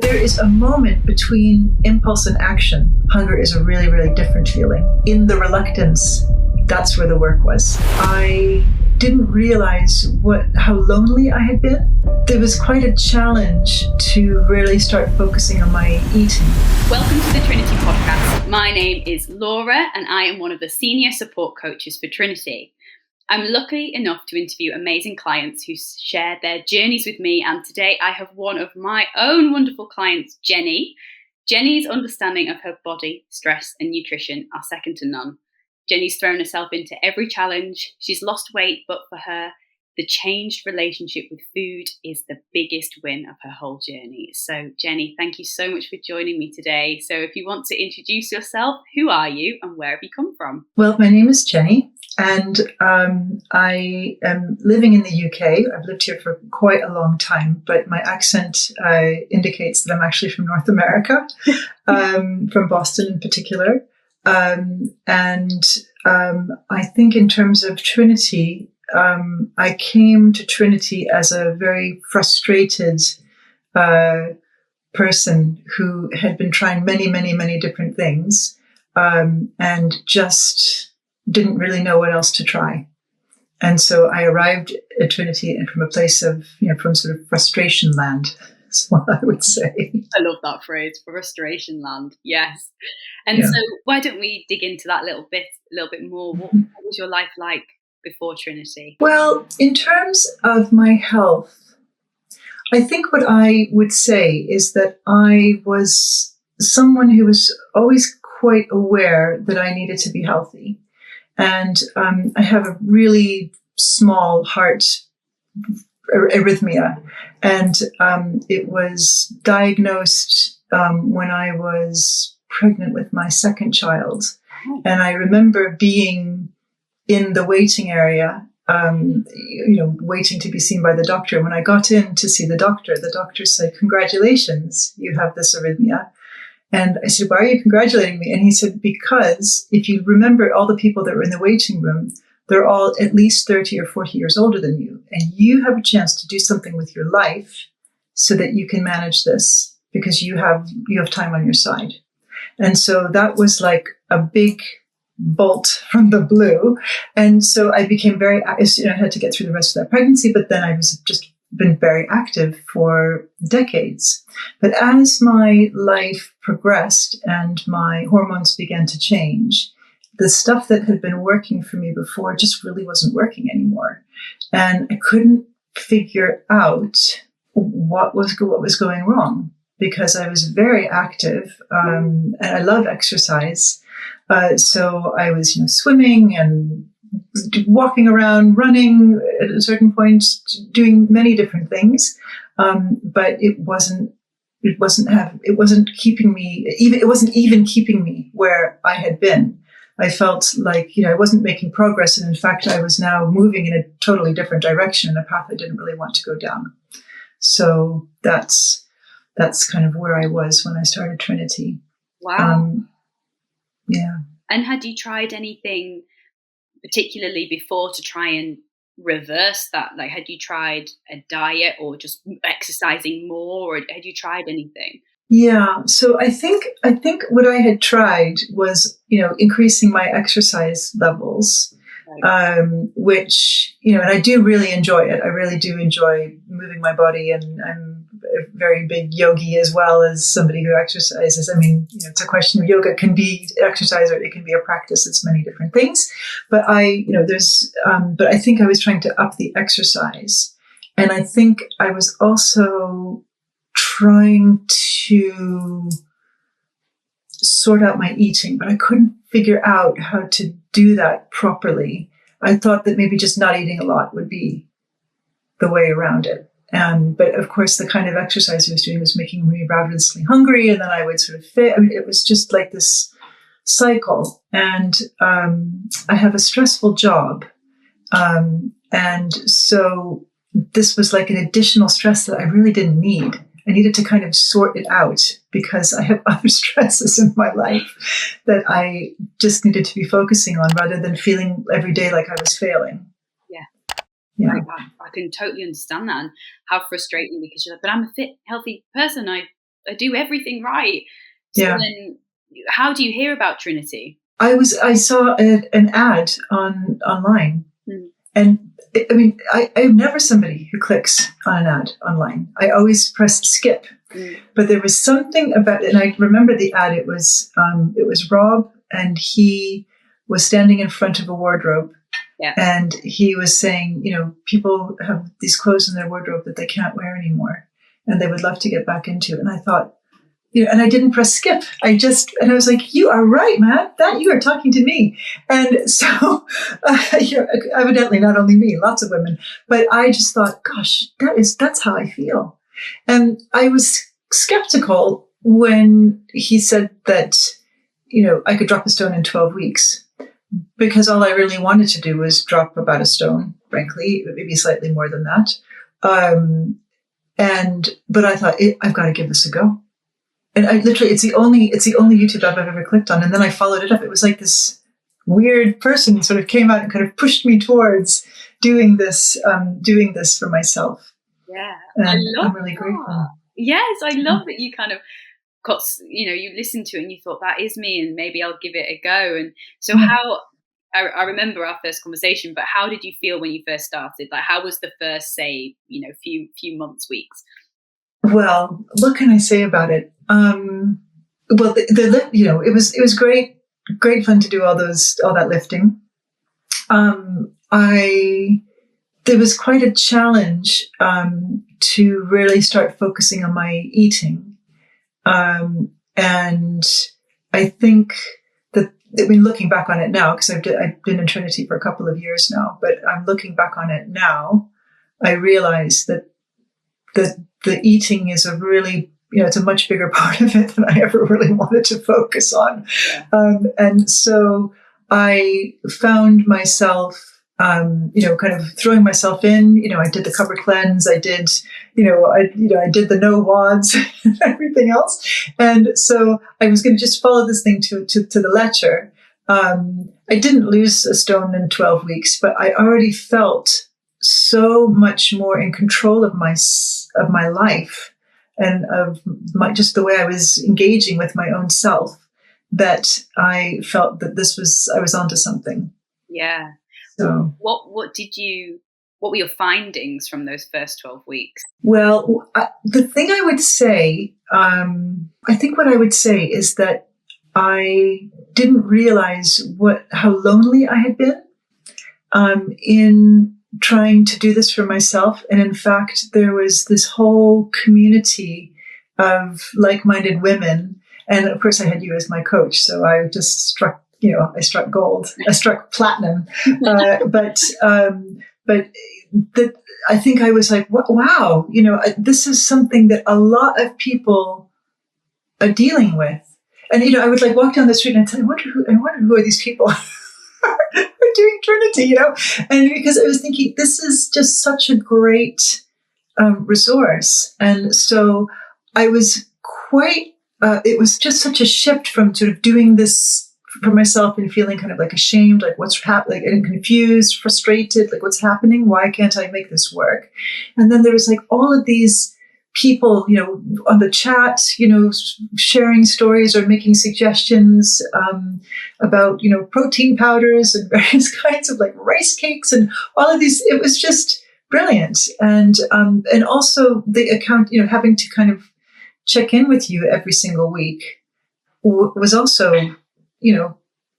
There is a moment between impulse and action. Hunger is a really, really different feeling. In the reluctance, that's where the work was. I didn't realize how lonely I had been. There was quite a challenge to really start focusing on my eating. Welcome to the Trinity podcast. My name is Laura and I am one of the senior support coaches for Trinity. I'm lucky enough to interview amazing clients who shared their journeys with me, and today I have one of my own wonderful clients, Jenny. Jenny's understanding of her body, stress and nutrition are second to none. Jenny's thrown herself into every challenge. She's lost weight, but for her, the changed relationship with food is the biggest win of her whole journey. So Jenny, thank you so much for joining me today. So if you want to introduce yourself, who are you and where have you come from? Well, my name is Jenny. And I am living in the UK. I've lived here for quite a long time, but my accent indicates that I'm actually from North America, from Boston in particular. I think in terms of Trinity, I came to Trinity as a very frustrated person who had been trying many, many, many different things and just didn't really know what else to try. And so I arrived at Trinity and from a place of, from sort of frustration land, is what I would say. I love that phrase, frustration land. Yes. And so why don't we dig into that a little bit more? What was your life like before Trinity? Well, in terms of my health, I think what I would say is that I was someone who was always quite aware that I needed to be healthy. And I have a really small heart arrhythmia. And it was diagnosed when I was pregnant with my second child. And I remember being in the waiting area, waiting to be seen by the doctor. When I got in to see the doctor said, "Congratulations, you have this arrhythmia." And I said, "Why are you congratulating me?" And he said, "Because if you remember all the people that were in the waiting room, they're all at least 30 or 40 years older than you. And you have a chance to do something with your life so that you can manage this because you have time on your side." And so that was like a big bolt from the blue. And so I became I had to get through the rest of that pregnancy, but then I was just been very active for decades. But as my life progressed and my hormones began to change, the stuff that had been working for me before just really wasn't working anymore. And I couldn't figure out what was going wrong because I was very active and I love exercise. So I was, swimming and walking around, running at a certain point, doing many different things. But it wasn't keeping me, it wasn't even keeping me where I had been. I felt like, I wasn't making progress. And in fact, I was now moving in a totally different direction, in a path I didn't really want to go down. So that's kind of where I was when I started Trinity. Wow. Yeah. And had you tried anything particularly before to try and reverse that? Like, had you tried a diet or just exercising more, or had you tried anything? Yeah. So I think what I had tried was, increasing my exercise levels, which, and I do really enjoy it. I really do enjoy moving my body, and I'm a very big yogi as well as somebody who exercises. I mean, it's a question of yoga can be exercise or it can be a practice. It's many different things. But but I think I was trying to up the exercise. And I think I was also trying to sort out my eating, but I couldn't figure out how to do that properly. I thought that maybe just not eating a lot would be the way around it. But of course, the kind of exercise I was doing was making me ravenously hungry, and then I would sort of fit. I mean, it was just like this cycle. And I have a stressful job. And so this was like an additional stress that I really didn't need. I needed to kind of sort it out because I have other stresses in my life that I just needed to be focusing on rather than feeling every day like I was failing. Yeah. I can totally understand that, and how frustrating, because you're like, but I'm a fit, healthy person. I do everything right. So Yeah. then how do you hear about Trinity? I saw an ad online, and I'm never somebody who clicks on an ad online. I always press skip. But there was something about it, and I remember the ad. It was Rob, and he was standing in front of a wardrobe, and he was saying, people have these clothes in their wardrobe that they can't wear anymore, and they would love to get back into. And I thought, and I didn't press skip. I was like, you are right, man. That you are talking to me. And so, evidently not only me, lots of women, but I just thought, gosh, that's how I feel. And I was skeptical when he said that, I could drop a stone in 12 weeks, because all I really wanted to do was drop about a stone, frankly, maybe slightly more than that. But I thought, I've got to give this a go. And it's the only YouTube I've ever clicked on. And then I followed it up. It was like this weird person sort of came out and kind of pushed me towards doing this for myself. Yeah. And I'm really grateful. Yes. I love that you kind of got, you listened to it and you thought, that is me, and maybe I'll give it a go. And so I remember our first conversation, but how did you feel when you first started? Like, how was the first, say, few months, weeks? Well, what can I say about it? Well, it was great fun to do all that lifting. There was quite a challenge to really start focusing on my eating, and I think that, looking back on it now, because I've been in Trinity for a couple of years now, but I'm looking back on it now, I realize that the eating is a really, it's a much bigger part of it than I ever really wanted to focus on. And so I found myself, kind of throwing myself in. I did the cupboard cleanse. I did, I did the no WODs and everything else. And so I was going to just follow this thing to the letter. I didn't lose a stone in 12 weeks, but I already felt so much more in control of my life and of just the way I was engaging with my own self, that I felt that I was onto something. Yeah. So what were your findings from those first 12 weeks? Well, the thing I would say, I think what I would say is that I didn't realize how lonely I had been in trying to do this for myself. And in fact, there was this whole community of like-minded women. And of course, I had you as my coach. So I just struck gold. I struck platinum. But I think I was like, wow, this is something that a lot of people are dealing with. And, I would like walk down the street and I'd say, I wonder who are these people who are doing Trinity, And because I was thinking, this is just such a great resource. And so I was it was just such a shift from sort of doing this for myself and feeling kind of like ashamed, like what's happening, and confused, frustrated, like what's happening? Why can't I make this work? And then there was like all of these people, on the chat, sharing stories or making suggestions about, protein powders and various kinds of like rice cakes and all of these. It was just brilliant. And also the account, having to kind of check in with you every single week was also,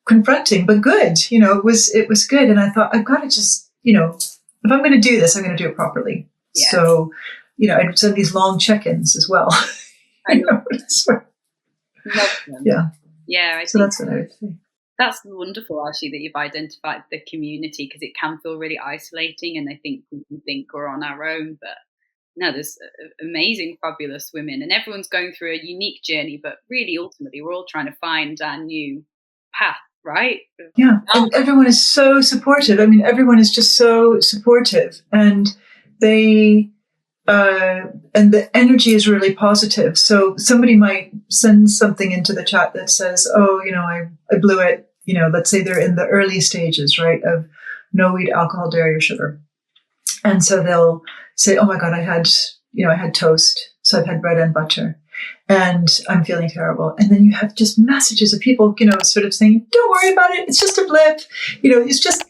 confronting, but good. It was good. And I thought, I've got to just, if I'm going to do this, I'm going to do it properly. Yeah. So, I'd send these long check-ins as well. Yeah. Yeah. So that's what I would say. That's wonderful, actually, that you've identified the community, because it can feel really isolating, and I think we think we're on our own, but no, there's amazing, fabulous women, and everyone's going through a unique journey, but really, ultimately, we're all trying to find our new path, right? Yeah, and everyone is so supportive. I mean, everyone is just so supportive, and and the energy is really positive. So somebody might send something into the chat that says, oh, I blew it. Let's say they're in the early stages, right, of no wheat, alcohol, dairy, or sugar. And so they'll say, oh my God, I had toast. So I've had bread and butter. and I'm feeling terrible. And then you have just messages of people, sort of saying, don't worry about it. It's just a blip. It's just,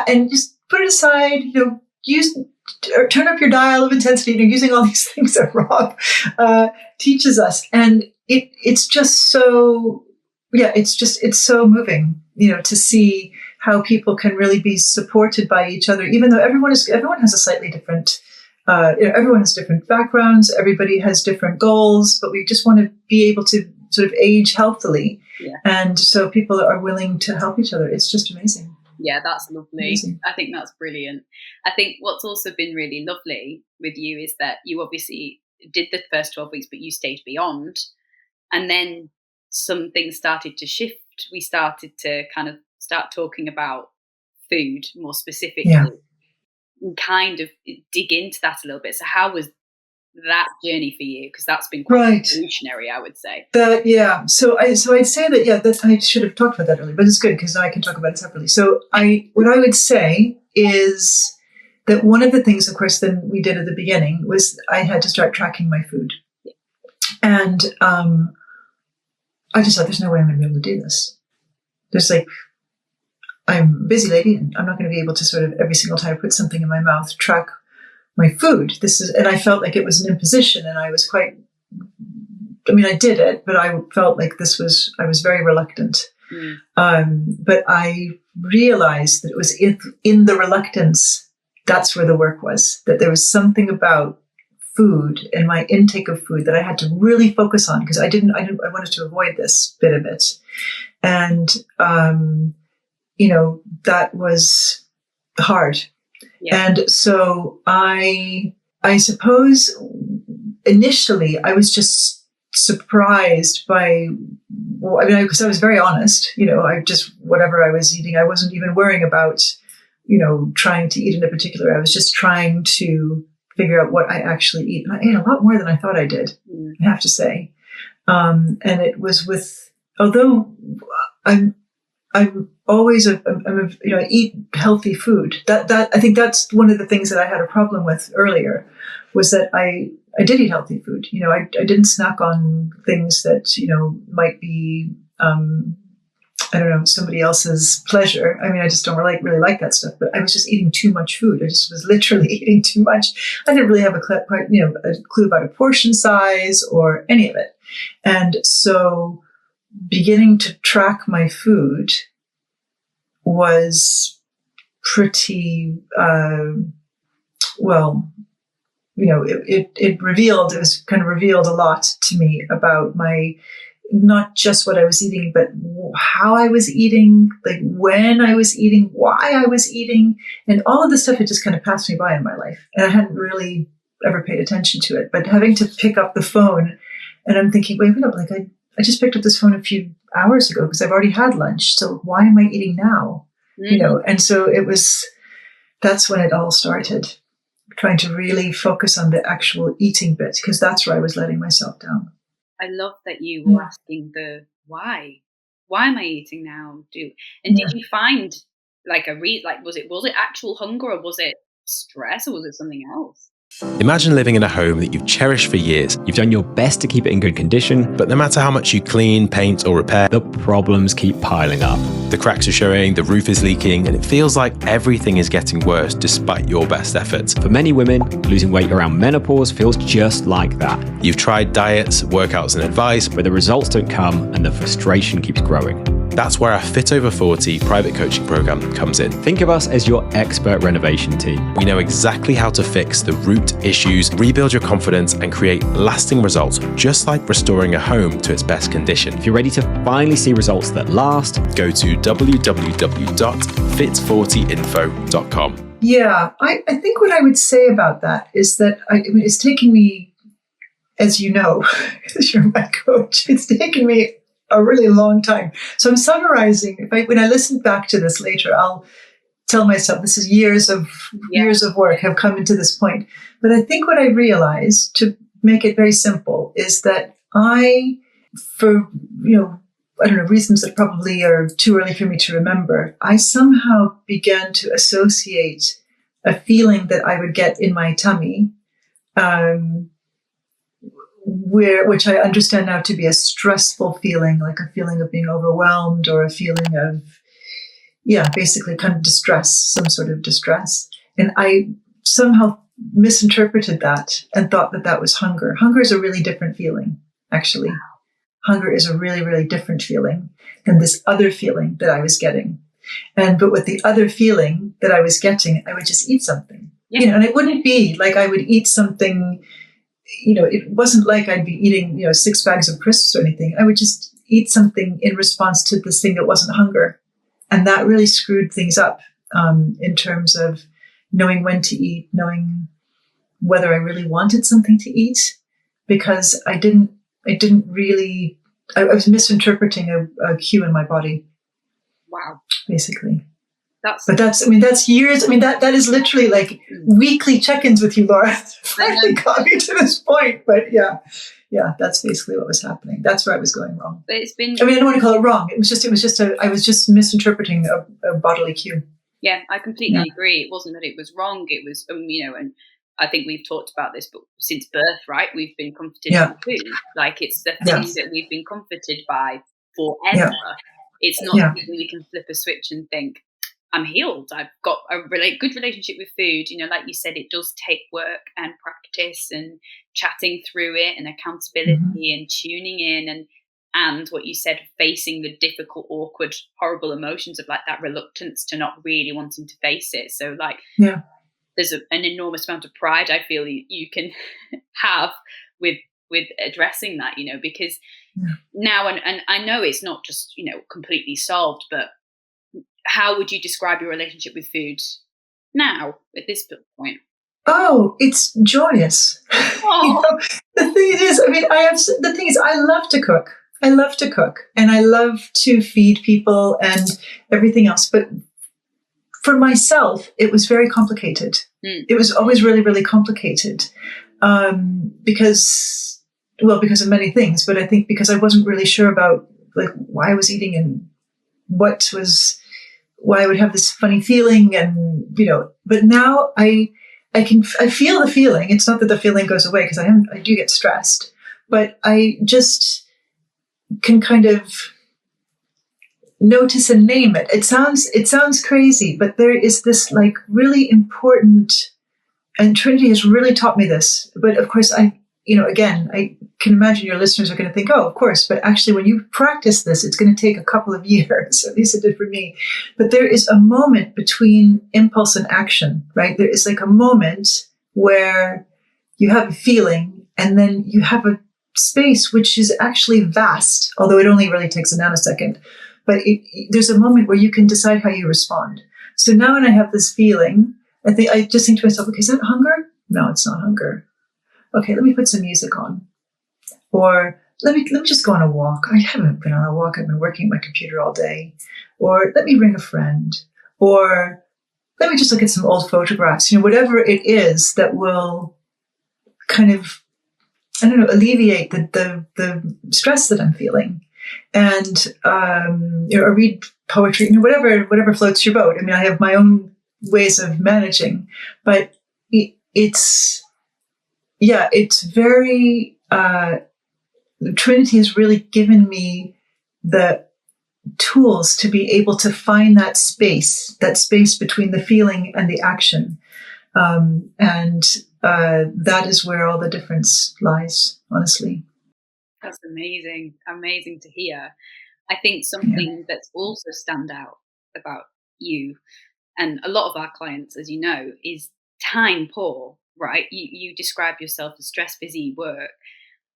and just put it aside, use or turn up your dial of intensity, using all these things that Rob teaches us. And it's just so, it's so moving, to see how people can really be supported by each other, even though everyone has a slightly different, everyone has different backgrounds, everybody has different goals, but we just want to be able to sort of age healthily. Yeah. And so people are willing to help each other. It's just amazing. Yeah, that's lovely. Amazing. I think that's brilliant. I think what's also been really lovely with you is that you obviously did the first 12 weeks, but you stayed beyond. And then some things started to shift. We started to kind of start talking about food more specifically, and kind of dig into that a little bit. So how was that journey for you? Because that's been quite revolutionary, I would say. So I'd say that I should have talked about that earlier, but it's good because now I can talk about it separately. So what I would say is that one of the things, of course, that we did at the beginning was I had to start tracking my food. Yeah. And I just thought, there's no way I'm going to be able to do this. I'm a busy lady and I'm not going to be able to sort of every single time I put something in my mouth, track my food. And I felt like it was an imposition, and I was I did it, but I felt like I was very reluctant. But I realized that it was in the reluctance, that's where the work was, that there was something about food and my intake of food that I had to really focus on, because I wanted to avoid this bit of it. And, that was hard. Yeah. And so I suppose initially I was just surprised by, because I was very honest, whatever I was eating, I wasn't even worrying about, trying to eat in a particular, I was just trying to figure out what I actually eat. And I ate a lot more than I thought I did, I have to say. And it was although I'm always I eat healthy food. That I think that's one of the things that I had a problem with earlier, was that I did eat healthy food. I didn't snack on things that might be somebody else's pleasure. I just don't really like that stuff. But I was just eating too much food. I just was literally eating too much. I didn't really have a clue about a portion size or any of it. And so beginning to track my food was pretty, it revealed a lot to me about not just what I was eating, but how I was eating, like when I was eating, why I was eating, and all of this stuff had just kind of passed me by in my life. And I hadn't really ever paid attention to it, but having to pick up the phone, and I'm thinking, wait, I just picked up this phone a few hours ago because I've already had lunch. So why am I eating now? And so that's when it all started, trying to really focus on the actual eating bit, because that's where I was letting myself down. I love that you were asking the why. Why am I eating now? Did you find was it actual hunger, or was it stress, or was it something else? Imagine living in a home that you've cherished for years. You've done your best to keep it in good condition, but no matter how much you clean, paint, or repair, the problems keep piling up. The cracks are showing, the roof is leaking, and it feels like everything is getting worse despite your best efforts. For many women, losing weight around menopause feels just like that. You've tried diets, workouts, and advice, but the results don't come and the frustration keeps growing. That's where our Fit Over 40 private coaching program comes in. Think of us as your expert renovation team. We know exactly how to fix the root issues, rebuild your confidence, and create lasting results, just like restoring a home to its best condition. If you're ready to finally see results that last, go to www.fit40info.com. Yeah, I think what I would say about that is that it's taken me, as you know, because you're my coach, it's taken me a really long time. So I'm summarizing. When I listen back to this later, I'll tell myself this is years of work have come into this point. But I think what I realized, to make it very simple, is that for reasons that probably are too early for me to remember, I somehow began to associate a feeling that I would get in my tummy which I understand now to be a stressful feeling, like a feeling of being overwhelmed or a feeling of, basically kind of distress, some sort of distress. And I somehow misinterpreted that and thought that that was hunger. Hunger is a really different feeling, actually. Hunger is a really, really different feeling than this other feeling that I was getting. But with the other feeling that I was getting, I would just eat something, and it wouldn't be like I would eat something, it wasn't like I'd be eating, 6 bags of crisps or anything. I would just eat something in response to this thing that wasn't hunger. And that really screwed things up in terms of knowing when to eat, knowing whether I really wanted something to eat, because I was misinterpreting a cue in my body. Wow. Basically. That's years. That is literally like weekly check-ins with you, Laura. Finally got me to this point. But yeah, that's basically what was happening. That's where I was going wrong. But it's been, I don't want to call it wrong. I was just misinterpreting a bodily cue. Yeah, I completely agree. It wasn't that it was wrong. It was, and I think we've talked about this, but since birth, right? We've been comforted by food. Like it's the thing that we've been comforted by forever. Yeah. It's not something we can flip a switch and think, I'm healed. I've got a good relationship with food. Like you said, it does take work and practice and chatting through it and accountability and tuning in and what you said, facing the difficult, awkward, horrible emotions of like that reluctance to not really wanting to face it. So like, there's an enormous amount of pride I feel you can have with addressing that, because now, and I know it's not just, completely solved, but how would you describe your relationship with food now at this point? Oh, it's joyous. Oh. The thing is, I love to cook. And I love to feed people and everything else. But for myself, it was very complicated. It was always really, really complicated because of many things. But I think because I wasn't really sure about like why I was eating and why I would have this funny feeling, and but now I feel the feeling. It's not that the feeling goes away because I do get stressed, but I just can kind of notice and name it. It sounds crazy, but there is this like really important, and Trinity has really taught me this. But of course, I can imagine your listeners are going to think, oh, of course. But actually, when you practice this, it's going to take a couple of years. At least it did for me. But there is a moment between impulse and action, right? There is like a moment where you have a feeling and then you have a space which is actually vast, although it only really takes a nanosecond. But there's a moment where you can decide how you respond. So now when I have this feeling, I just think to myself, okay, is that hunger? No, it's not hunger. Okay, let me put some music on. Or let me just go on a walk. I haven't been on a walk. I've been working at my computer all day. Or let me ring a friend. Or let me just look at some old photographs. Whatever it is that will kind of, alleviate the stress that I'm feeling. And, or read poetry, whatever floats your boat. I have my own ways of managing, but it's very, Trinity has really given me the tools to be able to find that space between the feeling and the action. That is where all the difference lies, honestly. That's amazing to hear. I think something that's also stand out about you and a lot of our clients, as you know, is time poor, right? You describe yourself as stress busy work.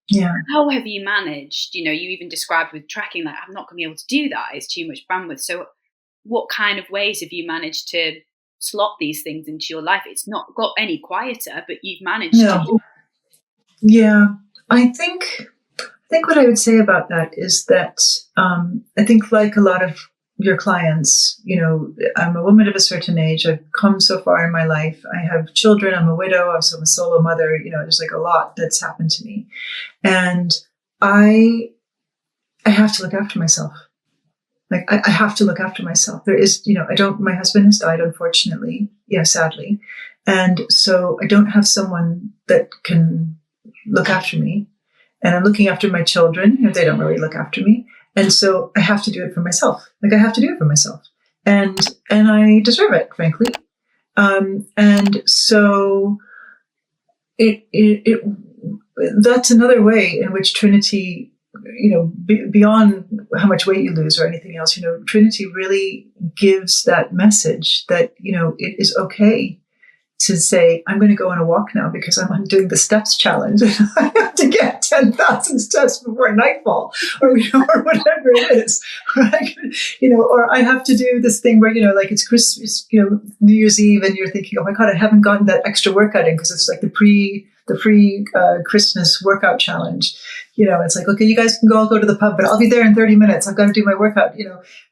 Yeah. How have you managed? You even described with tracking, like, I'm not going to be able to do that. It's too much bandwidth. So what kind of ways have you managed to slot these things into your life? It's not got any quieter, but you've managed to. Yeah. I think what I would say about that is that I think like a lot of your clients, I'm a woman of a certain age. I've come so far in my life. I have children. I'm a widow. I'm a solo mother. There's like a lot that's happened to me. And I have to look after myself. Like I have to look after myself. There is, my husband has died, unfortunately, sadly. And so I don't have someone that can look after me. and I'm looking after my children. They don't really look after me. And so I have to do it for myself. I have to do it for myself. And I deserve it, frankly. And so that's another way in which Trinity, beyond how much weight you lose or anything else, Trinity really gives that message that, it is okay to say, I'm going to go on a walk now because I'm doing the steps challenge. I have to get 10,000 steps before nightfall, or whatever it is. Or I have to do this thing where, like it's Christmas, New Year's Eve, and you're thinking, oh my God, I haven't gotten that extra workout in because it's like the free Christmas workout challenge. It's like, okay, you guys can all go to the pub, but I'll be there in 30 minutes. I've got to do my workout,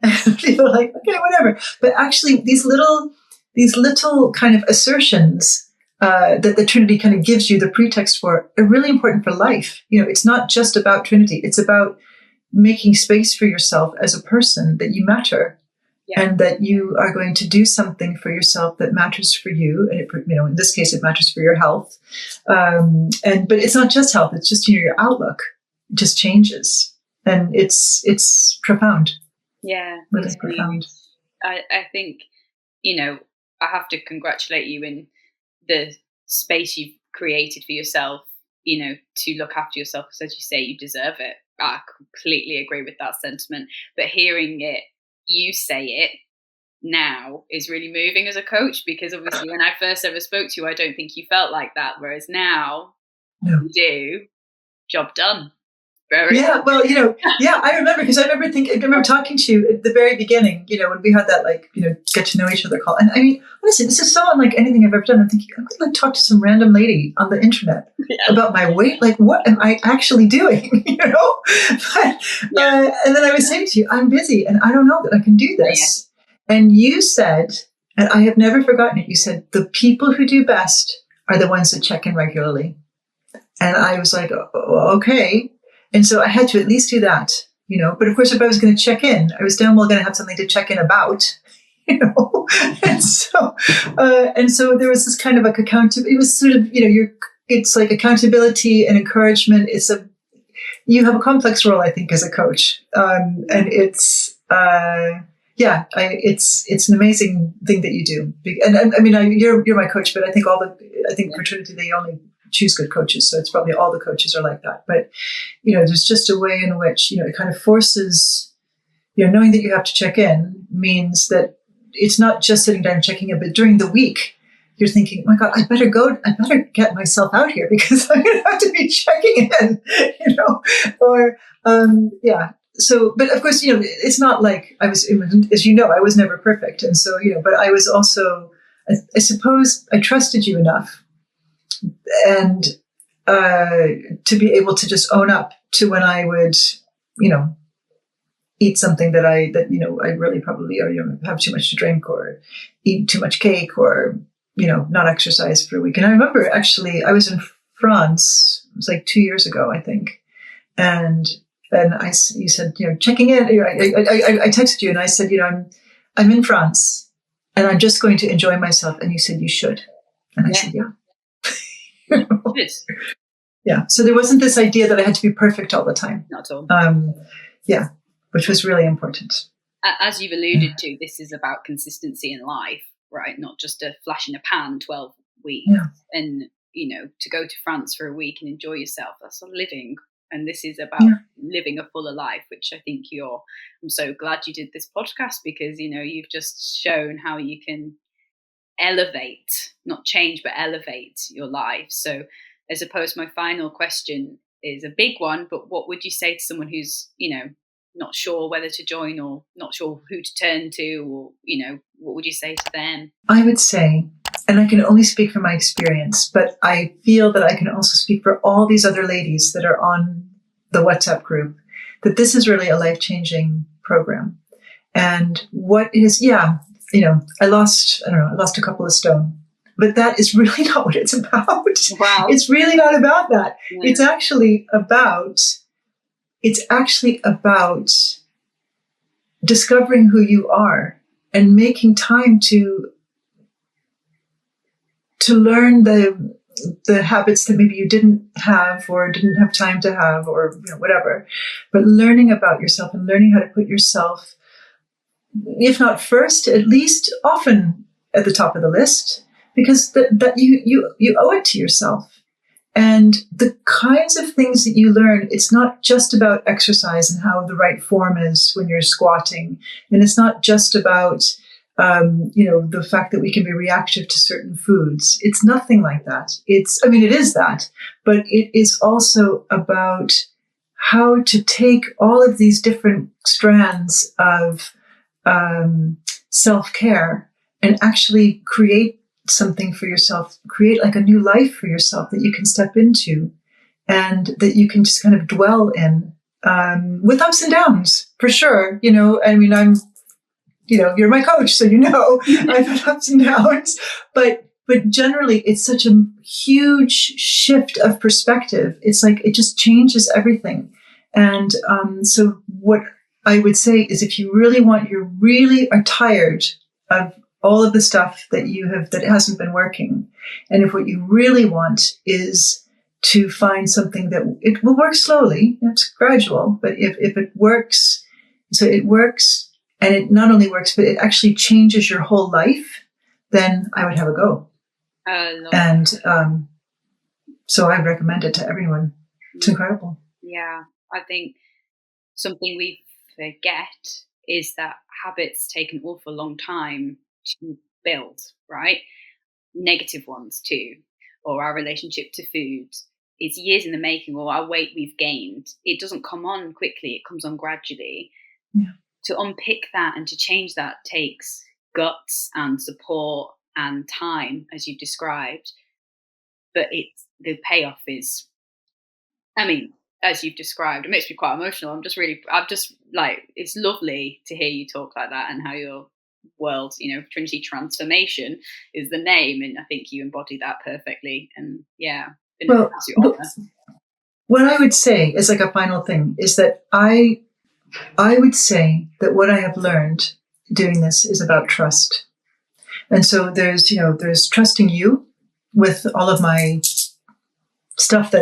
and people are like, okay, whatever. But actually these little kind of assertions that the Trinity kind of gives you the pretext for are really important for life. It's not just about Trinity. It's about making space for yourself as a person, that you matter, and that you are going to do something for yourself that matters for you. And in this case, it matters for your health. But it's not just health. It's just, your outlook just changes, and it's profound. Yeah. Really profound. I think, I have to congratulate you in the space you've created for yourself, to look after yourself. Because as you say, you deserve it. I completely agree with that sentiment. But hearing you say it now is really moving as a coach, because obviously when I first ever spoke to you, I don't think you felt like that. Whereas now you do. Job done. Yeah, well, I remember, because I remember talking to you at the very beginning, when we had that, get to know each other call. And I mean, honestly, this is so unlike anything I've ever done. I'm thinking, I'm going to talk to some random lady on the internet about my weight. Like, what am I actually doing? But, and then I was saying to you, I'm busy and I don't know that I can do this. Yeah. And you said, and I have never forgotten it, you said, the people who do best are the ones that check in regularly. And I was like, oh, okay. And so I had to at least do that, But of course, if I was going to check in, I was damn well going to have something to check in about, And so there was this kind of like it was sort of, it's like accountability and encouragement. You have a complex role, I think, as a coach, and it's an amazing thing that you do. And I mean, you're my coach, but I think for Trinity, they only choose good coaches. So it's probably all the coaches are like that. But, there's just a way in which, it kind of forces, knowing that you have to check in means that it's not just sitting down and checking in, but during the week, you're thinking, oh my God, I better get myself out here because I'm going to have to be checking in, So, but of course, it's not like I was, as I was never perfect. And so, but I was also, I suppose I trusted you enough and to be able to just own up to when I would, eat something that I really probably, or have too much to drink, or eat too much cake, or not exercise for a week. And I remember actually I was in France. It was like 2 years ago, I think, and you said checking in. I texted you and I said I'm in France and I'm just going to enjoy myself, and you said you should, and I said yeah. Yeah. So there wasn't this idea that I had to be perfect all the time. Not at all. Which was really important. As you've alluded to, this is about consistency in life, right? Not just a flash in a pan, 12 weeks. Yeah. And, to go to France for a week and enjoy yourself, that's living. And this is about living a fuller life, which I think I'm so glad you did this podcast, because, you've just shown how you can elevate, not change, but elevate your life. So I suppose my final question is a big one, but what would you say to someone who's, not sure whether to join or not sure who to turn to, or, what would you say to them? I would say, and I can only speak from my experience, but I feel that I can also speak for all these other ladies that are on the WhatsApp group, that this is really a life-changing program. And what is, I lost a couple of stone, but that is really not what it's about. Wow. It's really not about that. Yeah. It's actually about discovering who you are and making time to learn the habits that maybe you didn't have or didn't have time to have, or whatever. But learning about yourself and learning how to put yourself, if not first, at least often at the top of the list, because that you owe it to yourself. And the kinds of things that you learn, it's not just about exercise and how the right form is when you're squatting. And it's not just about, the fact that we can be reactive to certain foods. It's nothing like that. It is that, but it is also about how to take all of these different strands of self-care and actually create something for yourself, create like a new life for yourself that you can step into and that you can just kind of dwell in, with ups and downs, for sure. I'm, you're my coach, so I've had ups and downs, but generally it's such a huge shift of perspective. It's like, it just changes everything. And so what I would say is, if you really are tired of all of the stuff that hasn't been working, and if what you really want is to find something that it will work slowly, it's gradual, but if it works, so it works, and it not only works, but it actually changes your whole life, then I would have a go. And so I recommend it to everyone. It's incredible. Yeah, I think something we forget is that habits take an awful long time to build, right? Negative ones too, or our relationship to food is years in the making, or our weight we've gained. It doesn't come on quickly, it comes on gradually. Yeah. To unpick that and to change that takes guts and support and time, as you described. But the payoff is, as you've described, it makes me quite emotional. It's lovely to hear you talk like that, and how your world, Trinity Transformation is the name, and I think you embody that perfectly. And what I would say is, like, a final thing is that I would say that what I have learned doing this is about trust. And so there's trusting you with all of my stuff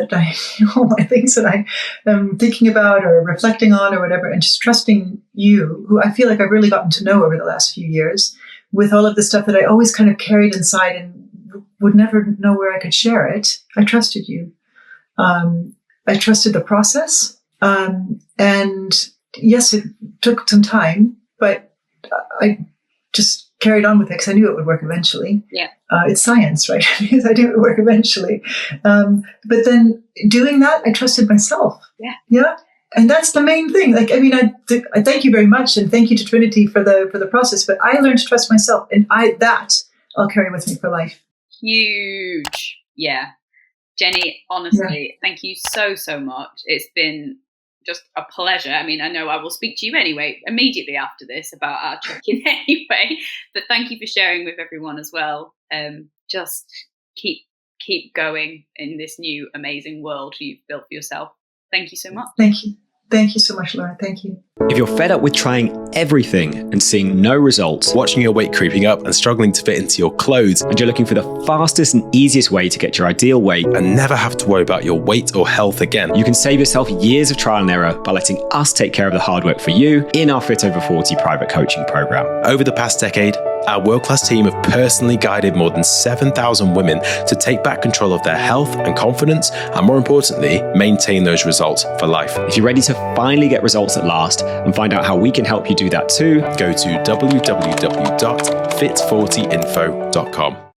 all my things that I am thinking about or reflecting on or whatever, and just trusting you, who I feel like I've really gotten to know over the last few years, with all of the stuff that I always kind of carried inside and would never know where I could share it. I trusted you. I trusted the process. And yes, it took some time, but I just carried on with it because I knew it would work eventually. Yeah. It's science, right? Because I knew it would work eventually. But then doing that, I trusted myself. Yeah. Yeah. And that's the main thing. Like, I thank you very much, and thank you to Trinity for the process, but I learned to trust myself, and I'll carry with me for life. Huge. Yeah. Jenny, honestly, Thank you so, so much. It's been just a pleasure. I know I will speak to you anyway, immediately after this, about our check-in anyway, but thank you for sharing with everyone as well. Just keep going in this new amazing world you've built for yourself. Thank you so much. Thank you. Thank you so much, Laura. Thank you. If you're fed up with trying everything and seeing no results, Watching your weight creeping up and struggling to fit into your clothes, and you're looking for the fastest and easiest way to get your ideal weight, and never have to worry about your weight or health again, you can save yourself years of trial and error by letting us take care of the hard work for you in our Fit Over 40 private coaching program. Over the past decade, our world-class team have personally guided more than 7,000 women to take back control of their health and confidence, and more importantly, maintain those results for life. If you're ready to finally get results at last and find out how we can help you do that too, go to www.fit40info.com.